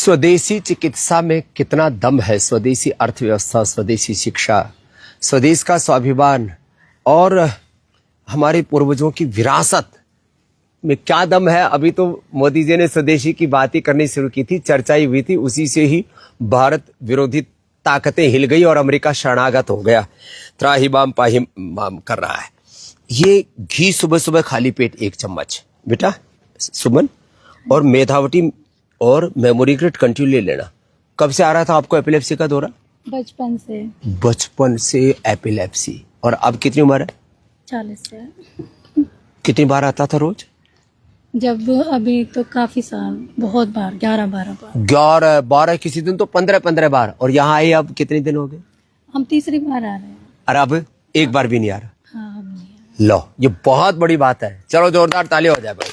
स्वदेशी चिकित्सा में कितना दम है। स्वदेशी अर्थव्यवस्था, स्वदेशी शिक्षा, स्वदेश का स्वाभिमान और हमारे पूर्वजों की विरासत में क्या दम है। अभी तो मोदी जी ने स्वदेशी की बात ही करनी शुरू की थी, चर्चा ही हुई थी, उसी से ही भारत विरोधी ताकतें हिल गई और अमेरिका शरणागत हो गया, त्राहिमाम पाहिमाम कर रहा है। ये घी सुबह सुबह खाली पेट 1 चम्मच बेटा सुमन, और मेधावटी और मेमोरीग्रेट कंटिन्यू ले लेना। कब से आ रहा था आपको एपिलेप्सी का दौरा? बचपन से। बचपन से एपिलेप्सी। और अब कितनी उम्र है? 40 से। कितनी बार आता था रोज? जब अभी तो काफी साल, बहुत बार, 11-12 बार। 11-12, किसी दिन तो 15-15 बार। और यहाँ आए अब कितने दिन हो गए? हम तीसरी बार आ रहे हैं। और अब एक बार भी नहीं आ रहा? हाँ, अब नहीं। लो, ये बहुत बड़ी बात है। चलो जोरदार ताली हो जाए भाई।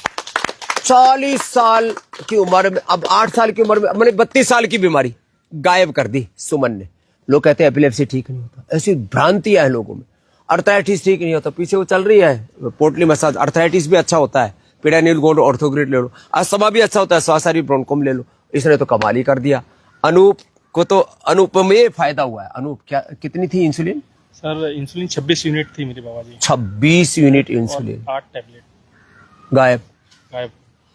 40 साल की उम्र में, अब 8 साल की उम्र में, मैंने 32 साल की बीमारी गायब कर दी सुमन ने। लोग कहते हैं एपिलेप्सी ठीक नहीं होता, ऐसी भ्रांति है लोगों में। अर्थराइटिस ठीक नहीं होता, पीछे वो चल रही है पोटली मसाज, अर्थराइटिस भी अच्छा होता है, पिडानिल गोल्ड ऑर्थोग्रिड ले लो, अस्थमा भी अच्छा होता है, श्वासारी ब्रोंकोम ले लो। इसने तो कमाल ही कर दिया। अनूप को तो अनुपमेय फायदा हुआ है। अनूप, क्या कितनी थी इंसुलिन? सर इंसुलिन 26 यूनिट थी मेरे बाबा जी। 26 यूनिट इंसुलिन 8 टैबलेट गायब। गायब।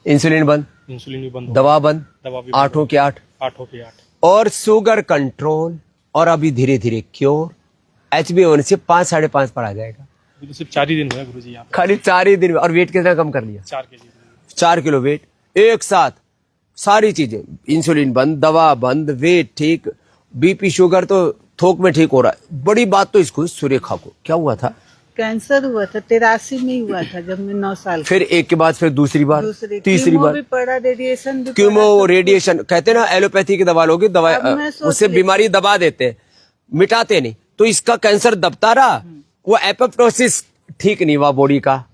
इंसुलिन बंद, इंसुलिन भी बंद, दवा बंद, दवा भी 8 के 8, 8 के 8, और शुगर कंट्रोल, और अभी धीरे धीरे क्योर। HbA1c 5-5.5 पर आ जाएगा। अभी तो सिर्फ 4 ही दिन हुआ गुरु जी यहाँ पे। खाली 4 ही दिन में। और वेट कितना कम कर लिया? 4 केजी। 4 किलो वेट एक साथ। सारी चीजें, इंसुलिन बंद, दवा बंद, वेट ठीक, बीपी शुगर तो थोक में ठीक हो रहा है। बड़ी बात तो इसको सुरेखा को क्या हुआ था? कैंसर हुआ था, 83 में हुआ था जब मैं 9 साल फिर एक के बाद फिर दूसरी बार, तीसरी कीमो बार भी पड़ा, रेडिएशन भी कीमो, रेडिएशन। कहते हैं ना एलोपैथी की दवा लोगे, दवा उससे बीमारी दबा देते हैं, मिटाते नहीं। तो इसका कैंसर दबता रहा। वो एपोप्टोसिस ठीक नहीं हुआ बॉडी का।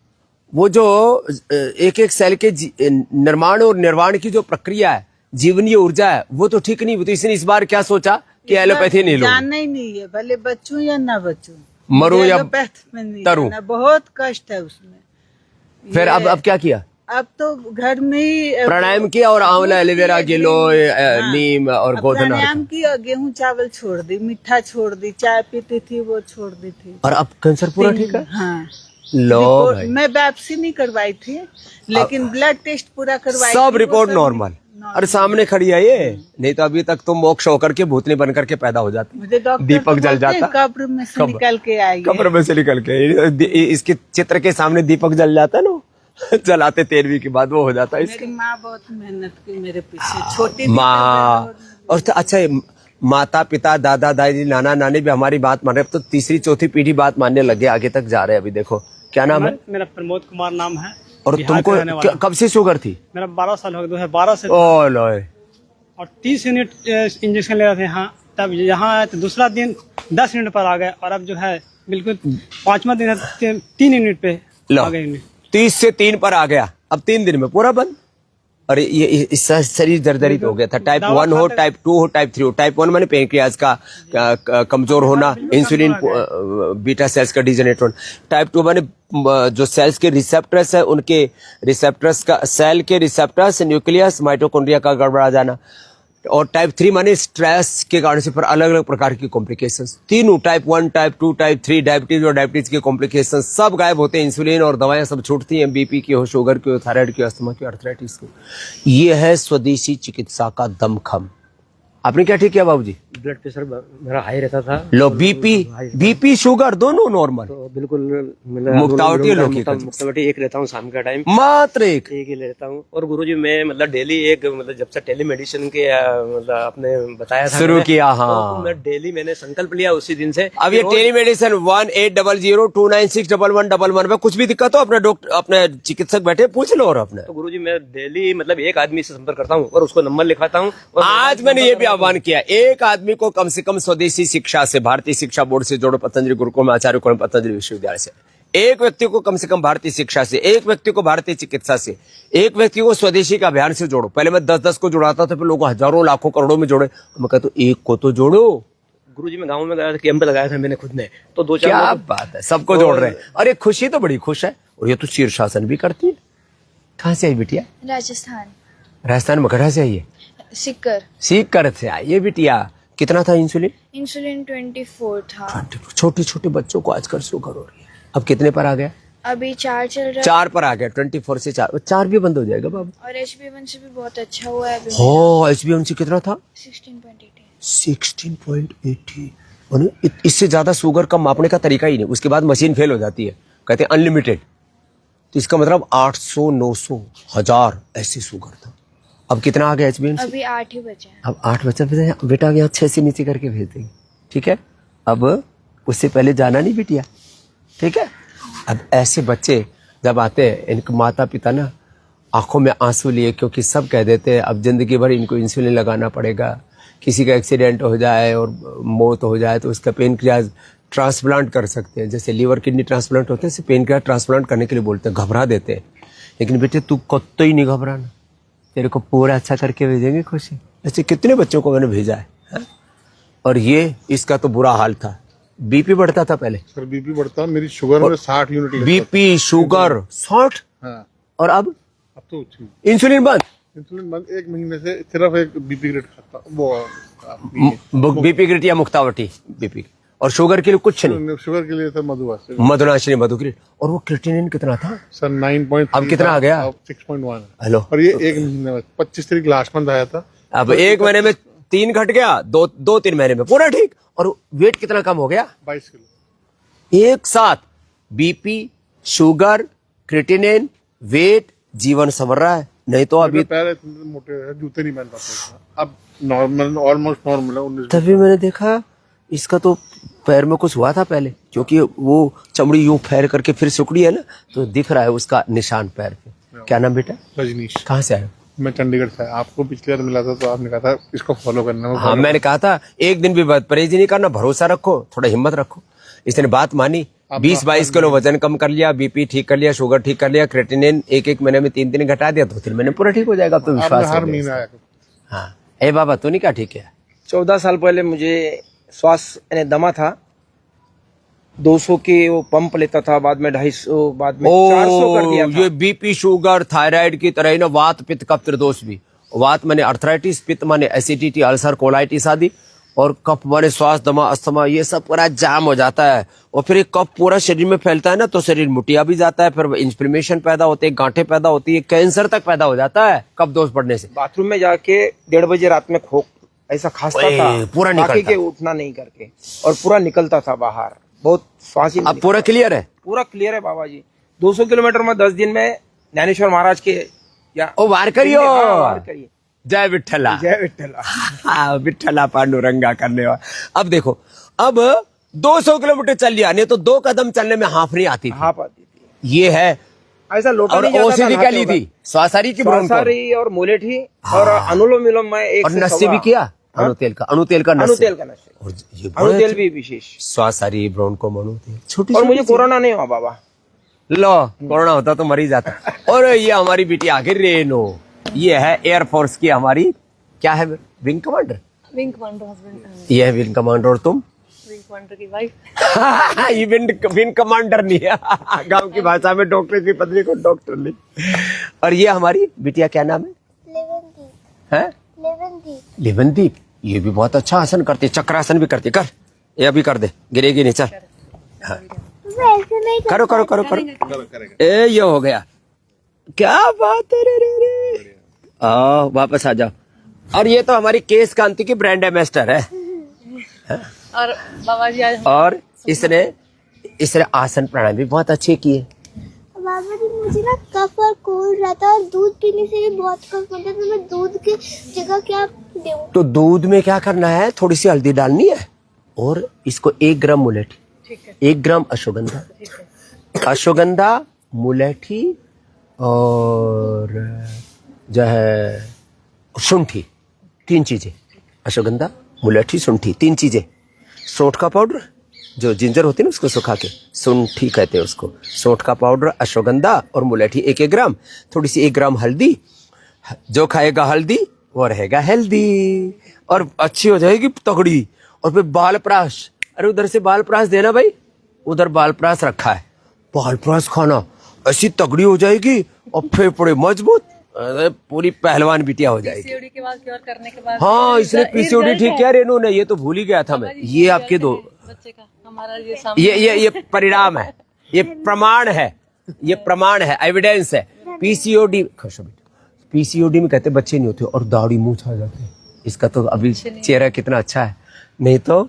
वो जो एक एक सेल के निर्माण और निर्वाण की जो प्रक्रिया है, जीवनीय ऊर्जा है, वो तो ठीक नहीं हुई। तो इसने इस बार क्या सोचा कि एलोपैथी नहीं लो, जानना ही नहीं है, भले बच्चों या ना बच्चों, मरो या तरू, बहुत कष्ट है उसमें। फिर अब क्या किया? अब तो घर में ही प्राणायाम किया और आंवला, एलोवेरा, गिलोय, नीम और गोधन। प्राणायाम किया, गेहूं चावल छोड़ दी, मीठा छोड़ दी, चाय पीती थी वो छोड़ दी थी। और अब कैंसर पूरा ठीक है? हाँ। लो भाई, मैं बायोप्सी नहीं करवाई थी, लेकिन ब्लड टेस्ट पूरा करवाई सब थी, रिपोर्ट नॉर्मल। अरे सामने खड़ी है ये, नहीं तो अभी तक तो मोक्ष होकर के भूतनी बन करके पैदा हो जाती। मुझे डॉक्टर दीपक जल जाता, कब्र में से निकल के आई, कब्र में से निकल के। इसके चित्र के सामने दीपक जल जाता है ना, जलाते 13वीं के बाद वो हो जाता है। मेरी माँ बहुत मेहनत की मेरे पीछे, छोटी माँ। और अच्छा, माता पिता, दादा दादी, नाना नानी भी हमारी बात मान रहे। अब तो तीसरी चौथी पीढ़ी बात मानने लगे, आगे तक जा रहे हैं। अभी देखो क्या नाम है? मेरा प्रमोद कुमार नाम है। और तुमको कब से शुगर थी? मेरा 12 साल हो गया, 2012 से। ओ लोए। और 30 यूनिट इंजेक्शन ले रहे थे। हाँ, तब यहाँ आए तो दूसरा दिन 10 यूनिट पर आ गए, और अब जो है बिल्कुल 5वां दिन है 3 यूनिट पे आ गए। 30 से 3 पर आ गया, अब 3 दिन में पूरा बंद। अरे ये इससे शरीर दरदरित हो गया था। टाइप 1 हो, टाइप 2 हो, टाइप 3 हो। टाइप 1 माने पेनक्रियाज का कमजोर होना, इंसुलिन बीटा सेल्स का डिजेनरेट होना। टाइप 2 माने जो सेल्स के रिसेप्टर्स है, उनके रिसेप्टर्स का, सेल के रिसेप्टर्स, न्यूक्लियस, माइटोकॉन्ड्रिया का गड़बड़ा जाना। और टाइप 3 माने स्ट्रेस के कारण से फिर अलग अलग प्रकार की कॉम्प्लिकेशंस। तीनों, टाइप 1, टाइप 2, टाइप 3, डायबिटीज और डायबिटीज के कॉम्प्लिकेशंस सब गायब होते हैं। इंसुलिन और दवाएं सब छूटती हैं, बीपी की हो, शुगर की हो, थायराइड की, अस्थमा की, अर्थराइटिस की। ये है स्वदेशी चिकित्सा का दमखम। आपने क्या ठीक किया बाबूजी? ब्लड प्रेशर मेरा हाई रहता था। लो, बीपी शुगर दोनों नॉर्मल, तो बिल्कुल मुक्तावटी एक लेता हूँ शाम का टाइम, मात्र एक ही लेता हूँ। और गुरुजी मैं मतलब डेली एक, मतलब जब से टेलीमेडिसिन के मतलब आपने बताया था शुरू किया, हाँ, तो मैं डेली मैंने संकल्प लिया उसी दिन से। अब ये टेलीमेडिसिन 1800-296-1111 में कुछ भी दिक्कत हो अपने डॉक्टर, अपने चिकित्सक बैठे पूछ लो। और अपने तो गुरुजी मैं डेली मतलब एक आदमी से संपर्क करता हूँ और उसको नंबर लिखाता हूँ। आज मैंने ये भी आह्वान किया, एक आदमी को कम से कम स्वदेशी शिक्षा से, भारतीय शिक्षा बोर्ड से जोड़ो, पतंजलि गुरुकुल में आचार्य कुल पतंजलि विश्वविद्यालय से। एक व्यक्ति को कम से कम भारतीय शिक्षा से, एक व्यक्ति को भारतीय चिकित्सा से, एक व्यक्ति को स्वदेशी का अभियान से जोड़ो। पहले मैं 10-10 को जोड़ाता था, फिर लोग हजारों लाखों करोड़ों में जोड़े। मैं कहता हूँ एक को तो जोड़ो। गुरुजी मैं गांव में गया था, कैंप लगाया था मैंने खुद ने, तो 2-4 क्या बात है, सबको जोड़ रहे हैं। अरे खुशी तो बड़ी खुश है। और ये तो शीर्षासन भी करती है। कहाँ से आई बिटिया? राजस्थान। राजस्थान में कहाँ से आई है? सीख कर से आई ये बिटिया। कितना था इंसुलिन? इंसुलिन 24 था। छोटे छोटे बच्चों को आजकल शुगर हो रही है। अब कितने पर आ गया? अभी 4 चल रहा है। 4 पर आ गया। 24 से 4, 4 भी बंद हो जाएगा बाबू। और HbA1c भी बहुत अच्छा हुआ है अभी। हो HbA1c कितना था? 16.80। 16.80। और इससे ज्यादा शुगर का मापने का तरीका ही नहीं। उसके बाद मशीन फेल हो जाती है, कहते हैं अनलिमिटेड। तो इसका मतलब 800, 900, 1000 ऐसे शुगर था। अब कितना आ गया HbA1c? अभी 8 ही बचे हैं। अब 8 बचा बेटा, यहाँ 6 से नीचे करके भेज देंगे, ठीक है? अब उससे पहले जाना नहीं बिटिया, ठीक है? अब ऐसे बच्चे जब आते हैं, इनके माता पिता ना आंखों में आंसू लिए, क्योंकि सब कह देते हैं अब जिंदगी भर इनको इंसुलिन लगाना पड़ेगा। किसी का एक्सीडेंट हो जाए और मौत हो जाए तो उसका पेनक्रियाज ट्रांसप्लांट कर सकते हैं, जैसे लीवर किडनी ट्रांसप्लांट होते हैं, पेनक्रियाज ट्रांसप्लांट करने के लिए बोलते हैं, घबरा देते हैं। लेकिन बेटे तू कत्तो ही नहीं घबराना, तेरे को पूरा अच्छा करके भेजेंगे खुशी। ऐसे कितने बच्चों को मैंने भेजा है? और ये इसका तो बुरा हाल था। बीपी बढ़ता था पहले सर, बीपी बढ़ता, मेरी शुगर में 60 यूनिट बीपी शुगर 60। हाँ। और अब तो इंसुलिन बंद। इंसुलिन बंद। 1 महीने से सिर्फ एक बीपी ग्रेड खाता, वो बीपी ग्रेड या मुक्तावटी बीपी। और शुगर के लिए कुछ नहीं। शुगर के लिए सर मधुवासी, मधुनाशिनी मधुक्रिट। और वो क्रिएटिनिन कितना था सर? 9.3। अब कितना आ गया? 6.1। हेलो। और ये 1 महीने में 25 तारीख लास्ट मंथ आया था। अब 1 महीने में 3 घट गया, 2-3 महीने में पूरा ठीक। और वेट कितना कम हो गया? 22 किलो एक साथ। बीपी, शुगर, क्रिएटिनिन, वेट, जीवन संवर रहा है। नहीं तो अभी पैर इतने मोटे हैं, जूते नहीं पहन पाते। अब नॉर्मल, ऑलमोस्ट नॉर्मल है। 19 तभी मैंने देखा इसका तो पैर में कुछ हुआ था पहले, क्योंकि वो चमड़ी यूं फैर करके फिर सिकुड़ी है ना, तो दिख रहा है उसका निशान पैर पे। क्या नाम बेटा? रजनीश। कहाँ से आए? मैं चंडीगढ़ से। आपको पिछले बार मिला था तो आपने कहा था इसको फॉलो करना है। हाँ, मैंने कहा था एक दिन भी परहेज नहीं करना, भरोसा रखो, थोड़ा हिम्मत रखो। इसने बात मानी। 20-22 किलो वजन कम कर लिया, बीपी ठीक कर लिया, शुगर ठीक कर लिया, क्रिएटिनिन 1-1 महीने में 3 घटा दिया, तो 3 महीने पूरा ठीक हो जाएगा। अब तो विश्वास हर हो महीने गया। आया। हाँ, ए बाबा तूने क्या ठीक है? 14 साल पहले मुझे श्वास यानी दमा था। 200 के वो पंप लेता था, बाद में 250, बाद में 400 कर दिया था। ये बीपी, शुगर, थायराइड की तरह ही ना वात, पित्त, कफ, त्रिदोष भी। वात माने अर्थराइटिस, पित्त माने एसिडिटी, अल्सर, कोलाइटिस आदि, और कफ माने श्वास, दमा, अस्थमा, ये सब पूरा जाम हो जाता है। और फिर ये कफ पूरा शरीर में फैलता है ना, तो शरीर मुटिया भी जाता है, फिर इन्फ्लेमेशन पैदा होते हैं, गांठें पैदा होती है, कैंसर तक पैदा हो जाता है कफ दोष बढ़ने से। बाथरूम में जाके 1:30 बजे रात में खोक ऐसा खांसता था, पूरा बाकी निकलता के उठना नहीं करके, और पूरा निकलता था बाहर। बहुत श्वास ही अब पूरा क्लियर है? पूरा क्लियर है बाबा जी। 200 किलोमीटर में 10 दिन में ज्ञानेश्वर महाराज के या ओ वार करियो। हाँ, वार करिए। जय विठ्ठला, जय विठ्ठला। हाँ, विठ्ठला पांडुरंगा करने वाला। अब देखो, अब 200 किलोमीटर चल लिया, नहीं तो 2 कदम चलने में हाफरी आती थी। हाँ, पाती थी। ये है। ऐसा लोटा और नहीं जाता था, औषधि क्या ली नहाते थी? श्वासारी की ब्रोंको? श्वासारी और मुलेठी और अनुलोम विलोम में एक और से नशे भी सवा। किया? अणुतेल का नशे। अणुतेल का नशे। और ये अणुतेल भी विशेष। श्वासारी, ब्रोंको, मणुतेल, छोटी। और मुझे कोरोना नहीं हुआ बाबा। लो, कोरोना होता तो मर ही जाता। और ये हमारी बेटी आगे रेनो, ये है एयरफोर्स की हमारी, क्या है, wing commander. Wing commander husband, ये है विंग कमांडर। और तुम? विंग कमांडर की वाइफ। ये विंग कमांडर नहीं है, गांव की भाषा में डॉक्टर की पत्नी को डॉक्टर नहीं। और ये हमारी बिटिया, क्या नाम है? लेवनदीप। ये भी बहुत अच्छा आसन करती है, चक्रासन भी करती है। कर, ये अभी कर दे, गिरेगी नहीं। चल, हाँ। करो करो करो करो। ए ये हो गया, क्या बात है रे रे रे। वापस आ जाओ। और ये तो हमारी केस कांति की ब्रांड एम्बेसडर है। और बाबा जी आज और इसने आसन प्राणायाम भी बहुत अच्छे किए। बाबा जी मुझे ना कफ और कोल्ड रहता है और दूध पीने से भी बहुत कफ होता है, तो मैं दूध की जगह क्या दूं? तो दूध में क्या करना है, थोड़ी सी हल्दी डालनी है, और इसको 1 ग्राम मुलेठी, 1 ग्राम अश्वगंधा, अश्वगंधा, मुलेठी और जो है शुंठी, 3 चीजें। अश्वगंधा, मुलेठी, शुंठी, 3 चीजें। सौंठ का पाउडर, जो जिंजर होती है ना उसको सुखा के शुंठी कहते हैं उसको। सौंठ का पाउडर, अश्वगंधा और मुलेठी 1-1 ग्राम, थोड़ी सी 1 ग्राम हल्दी। जो खाएगा हल्दी वो रहेगा हेल्दी और अच्छी हो जाएगी तगड़ी। और फिर बालप्राश, अरे उधर से बालप्राश देना भाई, उधर बालप्राश रखा है। बालप्राश खाना, ऐसी तगड़ी हो जाएगी और फेफड़े मजबूत अरे पूरी पहलवान बिटिया हो जाएगी। पीसीओडी के बाद क्योर करने के बाद हाँ, इसने पीसीओडी ठीक किया रेनू ने, ये तो भूल ही गया था मैं। ये आपके दो बच्चे का हमारा ये सामने ये परिणाम है, ये प्रमाण है, ये प्रमाण है, एविडेंस है। पीसीओडी पीसीओडी में कहते बच्चे नहीं होते और दाढ़ी मूंछ आ जाते हैं। इसका तो अभी चेहरा कितना अच्छा है, नहीं तो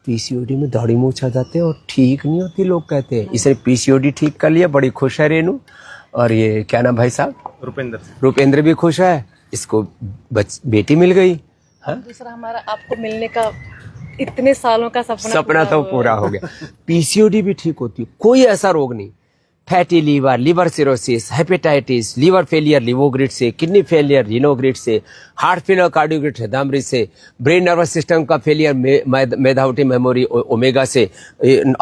पीसीओडी में दाढ़ी मूंछ आ जाते हैं और ठीक नहीं होती, लोग कहते हैं। इसने पीसीओडी ठीक कर लिया, बड़ी खुश है रेनू। और ये क्या नाम भाई साहब? रुपेंद्र भी खुश है, इसको बेटी मिल गई। हाँ? दूसरा हमारा आपको मिलने का इतने सालों का सपना तो पूरा हो गया। पीसीओडी भी ठीक होती है, कोई ऐसा रोग नहीं। Fatty liver, liver cirrhosis, hepatitis, liver failure लिवोग्रिड से, किडनी फेलियर रिनोग्रिड से, हार्ट फेलियर कार्डियोग्रिड हृदयामृत से, ब्रेन नर्वस सिस्टम का फेलियर मेधावटी मेमोरी ओमेगा से,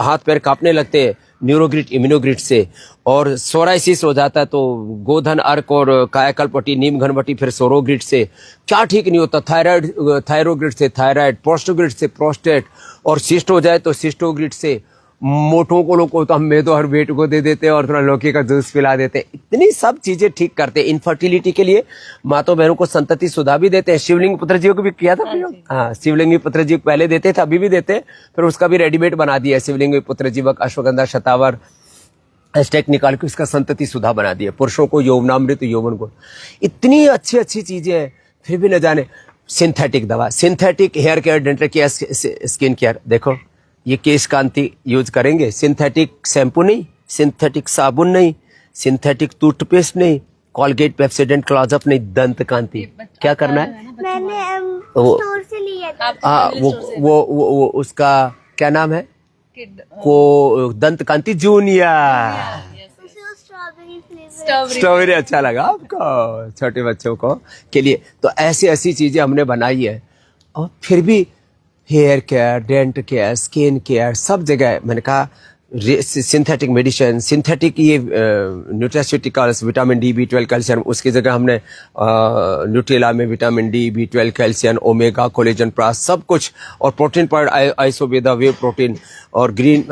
हाथ पैर कांपने लगते हैं न्यूरोग्रिड इम्यूनोग्रिड से, और सोराइसिस हो जाता है तो गोधन अर्क और कायाकल्पटी नीम घनवटी फिर सोरोग्रिड से। क्या ठीक नहीं होता? थायरोग्रिड से थायराइड, प्रोस्टोग्रिड से प्रोस्टेट, और सिस्ट हो जाए तो सिस्टोग्रिड से। मोटों को लोग को तो हम मेदो हर बेट को दे देते हैं और थोड़ा लौकी का जूस पिला देते हैं। इतनी सब चीजें ठीक करते हैं। इनफर्टिलिटी के लिए माता बहनों को संतति सुधा भी देते हैं। शिवलिंग पुत्रजीव को भी किया था प्रयोग। हाँ, शिवलिंग पुत्रजीव पहले देते थे, अभी भी देते हैं, फिर उसका भी रेडीमेड बना दिया। शिवलिंग पुत्रजीवक, अश्वगंधा, शतावर हैशटैग निकाल के उसका संतति सुधा बना दिया। पुरुषों को यौवनामृत, यौवन को, इतनी अच्छी अच्छी चीजें हैं, फिर भी न जाने। सिंथेटिक दवा, synthetic hair care, dental care, skin care. देखो ये केश कांति यूज करेंगे, सिंथेटिक शैम्पू नहीं, सिंथेटिक साबुन नहीं, सिंथेटिक टूथपेस्ट नहीं, कॉलगेट, पेप्सोडेंट, क्लोजअप नहीं, दंत कांति। क्या करना है? मैंने स्टोर से लिया था। हाँ, वो उसका क्या नाम है? को दंत कांति जूनियर। स्ट्रॉबेरी अच्छा लगा आपको, छोटे बच्चों को के लिए। तो ऐसी ऐसी चीजें हमने बनाई है, और फिर भी hair care, dent care, skin care, सब जगह मैंने कहा सिंथेटिक मेडिसिन, सिंथेटिक ये nutraceuticals, vitamin D, B12, calcium, उसकी जगह हमने न्यूट्रेला में vitamin D, B12, calcium, omega, collagen plus, सब कुछ, और प्रोटीन पर आइसोबेदा वे प्रोटीन, और ग्रीन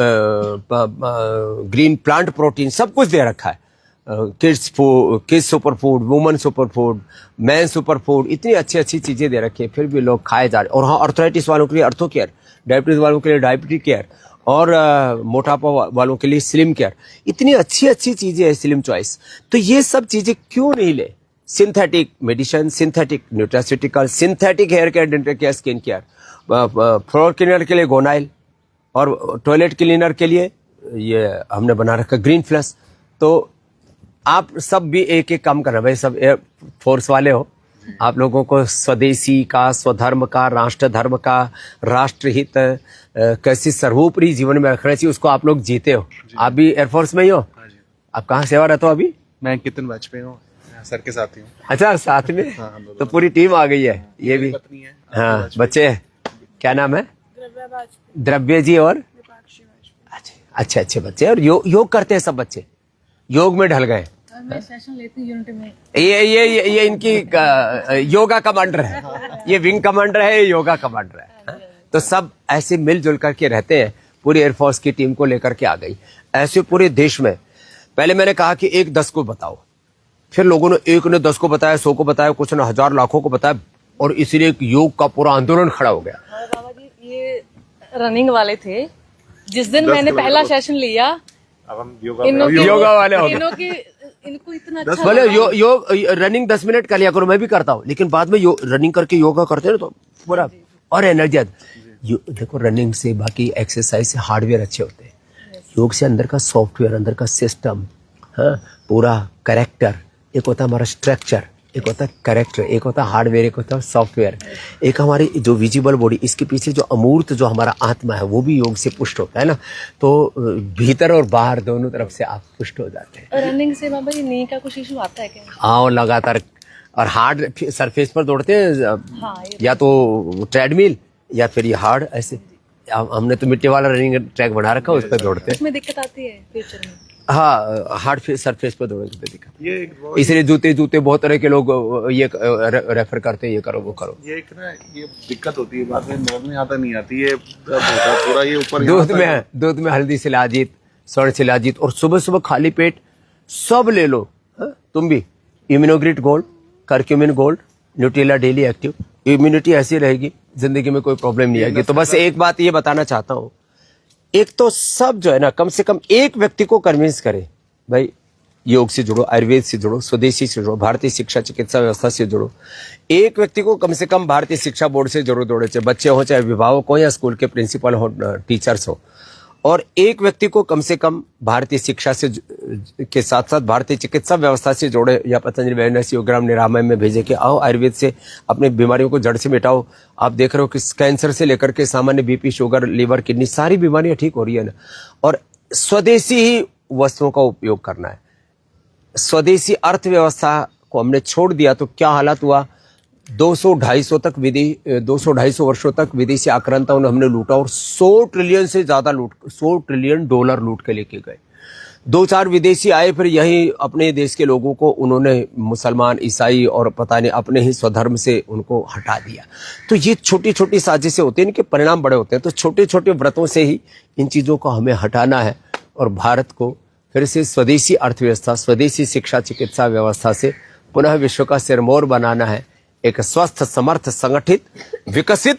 प्लांट प्रोटीन, सब कुछ दे रखा है। Kids super food, woman super food, man super food, इतनी अच्छी अच्छी चीजें दे रखी है, फिर भी लोग खाए जा रहे। और हाँ, अर्थराइटिस वालों के लिए अर्थो केयर, डायबिटीज वालों के लिए डायबिटीज केयर, और मोटापा वालों के लिए स्लिम केयर। इतनी अच्छी अच्छी चीजें हैं, स्लिम चॉइस। तो ये सब चीजें क्यों नहीं ले? Synthetic medicine, synthetic nutraceutical, synthetic hair care, dental care, skin care, floor cleaner के लिए गोनाइल, और टॉयलेट क्लीनर के लिए ये हमने बना रखा ग्रीन फ्लस। तो आप सब भी एक एक काम कर रहे हैं भाई, सब एयर फोर्स वाले हो, आप लोगों को स्वदेशी का, स्वधर्म का, राष्ट्र धर्म का, राष्ट्रहित कैसी सर्वोपरि जीवन में रखना चाहिए, उसको आप लोग जीते हो। आप भी एयरफोर्स में ही हो? आप कहाँ सेवा रहते हो अभी? मैं कितन वाजपेयी हूँ, सर के साथ ही हूँ। अच्छा, साथ में? तो पूरी टीम आ गई है। ये भी हाँ, बच्चे क्या नाम है? द्रव्य जी और अच्छे अच्छे बच्चे, और योग करते हैं सब बच्चे, योग में ढल गए। मैं सेशन लेती हूँ यूनिट में। ये इनकी योगा कमांडर है, ये विंग कमांडर है, ये योगा कमांडर है। तो सब ऐसे मिलजुल करके रहते हैं। पूरी एयरफोर्स की टीम को लेकर के आ गई। ऐसे पूरे देश में पहले मैंने कहा कि 1-10 को बताओ, फिर लोगों ने 1 ने 10 को बताया, 100 को बताया, कुछ ने 1000 लाखों को बताया, और इसीलिए एक योग का पूरा आंदोलन खड़ा हो गया। बाबा जी, ये रनिंग वाले थे। जिस दिन मैंने पहला सेशन लिया, अब हम योगा वाले हो गए। इनको इतना अच्छा बोले योग रनिंग 10 मिनट कर लिया करो, मैं भी करता हूँ, लेकिन बाद में रनिंग करके योगा करते हैं तो पूरा और एनर्जी। देखो, रनिंग से, बाकी एक्सरसाइज से हार्डवेयर अच्छे होते हैं, योग से अंदर का सॉफ्टवेयर, अंदर का सिस्टम, हाँ, पूरा कैरेक्टर, एक होता है हमारा स्ट्रक्चर, एक होता है कैरेक्टर, एक होता है हार्डवेयर, एक होता है सॉफ्टवेयर, एक हमारी जो विजिबल बॉडी, इसके पीछे जो अमूर्त जो हमारा आत्मा है, वो भी योग से पुष्ट होता है ना। तो भीतर और बाहर दोनों तरफ से आप पुष्ट हो जाते हैं। रनिंग से बाबा जी नी का कुछ इशू आता है क्या? हाँ, लगातार, और हार्ड सरफेस पर दौड़ते हैं। हाँ, या तो ट्रेडमिल या फिर ये हार्ड, ऐसे हमने तो मिट्टी वाला रनिंग ट्रैक बना रखा है, उस पर दौड़ते हैं। उसमें दिक्कत आती है फ्यूचर में? हाँ, हार्ड सरफेस पर दौड़ने की दिक्कत, इसलिए जूते बहुत तरह के लोग ये रेफर करते हैं, ये करो वो करो। ये एक ना ये दिक्कत होती है, बाद में नजर में आता नहीं आती है, पूरा ये ऊपर दूध में हल्दी शिलाजीत, स्वर्ण शिलाजीत, और सुबह सुबह खाली पेट सब ले लो। तुम भी Immunogrid gold, curcumin gold, Nutrila daily active, immunity ऐसी रहेगी, जिंदगी में कोई प्रॉब्लम नहीं आएगी। तो बस एक बात ये बताना चाहता हूं, एक तो सब जो है ना, कम से कम एक व्यक्ति को कन्विंस करे, भाई योग से जुड़ो, आयुर्वेद से जुड़ो, स्वदेशी से जुड़ो, भारतीय शिक्षा चिकित्सा व्यवस्था से जुड़ो। एक व्यक्ति को कम से कम भारतीय शिक्षा बोर्ड से जरूर जोड़े, चाहे बच्चे हो, चाहे अभिभावक हो, या स्कूल के प्रिंसिपल हो, टीचर्स हो। और एक व्यक्ति को कम से कम भारतीय शिक्षा से के साथ साथ भारतीय चिकित्सा व्यवस्था से जोड़े, या पतंजलि वेलनेस योगग्राम निरामय में भेजे कि आओ आयुर्वेद से अपनी बीमारियों को जड़ से मिटाओ। आप देख रहे हो कि कैंसर से लेकर के सामान्य बीपी, शुगर, लीवर, किडनी, सारी बीमारियां ठीक हो रही है ना। और स्वदेशी ही वस्तुओं का उपयोग करना है। स्वदेशी अर्थव्यवस्था को हमने छोड़ दिया तो क्या हालत हुआ, 200-250 वर्षों तक विदेशी आक्रांताओं ने हमने लूटा, और 100 ट्रिलियन से ज्यादा $100 ट्रिलियन लूट के लेके गए। 2-4 विदेशी आए, फिर यही अपने देश के लोगों को उन्होंने मुसलमान, ईसाई और पता नहीं अपने ही स्वधर्म से उनको हटा दिया। तो ये छोटी छोटी साजिशें होती हैं, इनके परिणाम बड़े होते हैं। तो छोटे छोटे व्रतों से ही इन चीजों को हमें हटाना है, और भारत को फिर से स्वदेशी अर्थव्यवस्था, स्वदेशी शिक्षा चिकित्सा व्यवस्था से पुनः विश्व का सिरमौर बनाना है। एक स्वस्थ, समर्थ, संगठित, विकसित,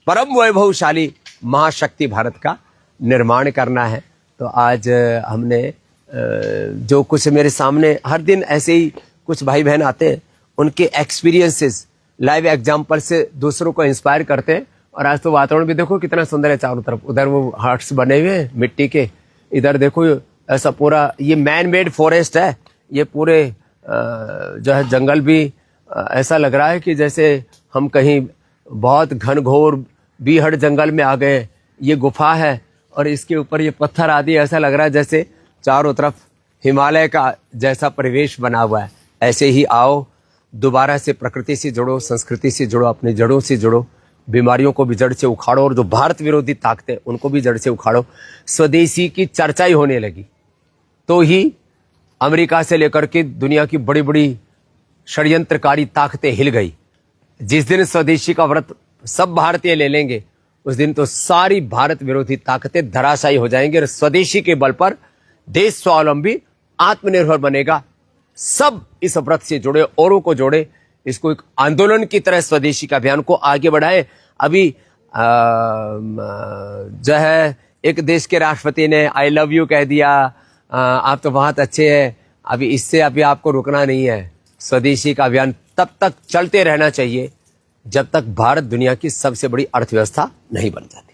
परम वैभवशाली महाशक्ति भारत का निर्माण करना है। तो आज हमने जो कुछ मेरे सामने हर दिन ऐसे ही कुछ भाई बहन आते हैं, उनके एक्सपीरियंसेस, लाइव एग्जाम्पल से दूसरों को इंस्पायर करते हैं। और आज तो वातावरण भी देखो कितना सुंदर है चारों तरफ। उधर वो हार्ट्स बने हुए हैं मिट्टी के, इधर देखो ऐसा पूरा ये मैन मेड फॉरेस्ट है। ये पूरे जो है जंगल भी ऐसा लग रहा है कि जैसे हम कहीं बहुत घनघोर बीहड़ जंगल में आ गए। ये गुफा है और इसके ऊपर ये पत्थर आदि, ऐसा लग रहा है जैसे चारों तरफ हिमालय का जैसा परिवेश बना हुआ है। ऐसे ही आओ, दोबारा से प्रकृति से जुड़ो, संस्कृति से जुड़ो, अपनी जड़ों से जुड़ो, बीमारियों को भी जड़ से उखाड़ो, और जो भारत विरोधी ताकतें उनको भी जड़ से उखाड़ो। स्वदेशी की चर्चा ही होने लगी तो ही अमेरिका से लेकर के दुनिया की बड़ी बड़ी षड्यंत्रकारी ताकतें हिल गई। जिस दिन स्वदेशी का व्रत सब भारतीय ले लेंगे, उस दिन तो सारी भारत विरोधी ताकतें धराशायी हो जाएंगी, और स्वदेशी के बल पर देश स्वावलंबी, आत्मनिर्भर बनेगा। सब इस व्रत से जुड़े, औरों को जोड़े, इसको एक आंदोलन की तरह स्वदेशी का अभियान को आगे बढ़ाए। अभी जो है एक देश के राष्ट्रपति ने आई लव यू कह दिया, आप तो बहुत अच्छे हैं। अभी इससे अभी आपको रुकना नहीं है। स्वदेशी का अभियान तब तक चलते रहना चाहिए जब तक भारत दुनिया की सबसे बड़ी अर्थव्यवस्था नहीं बन जाती।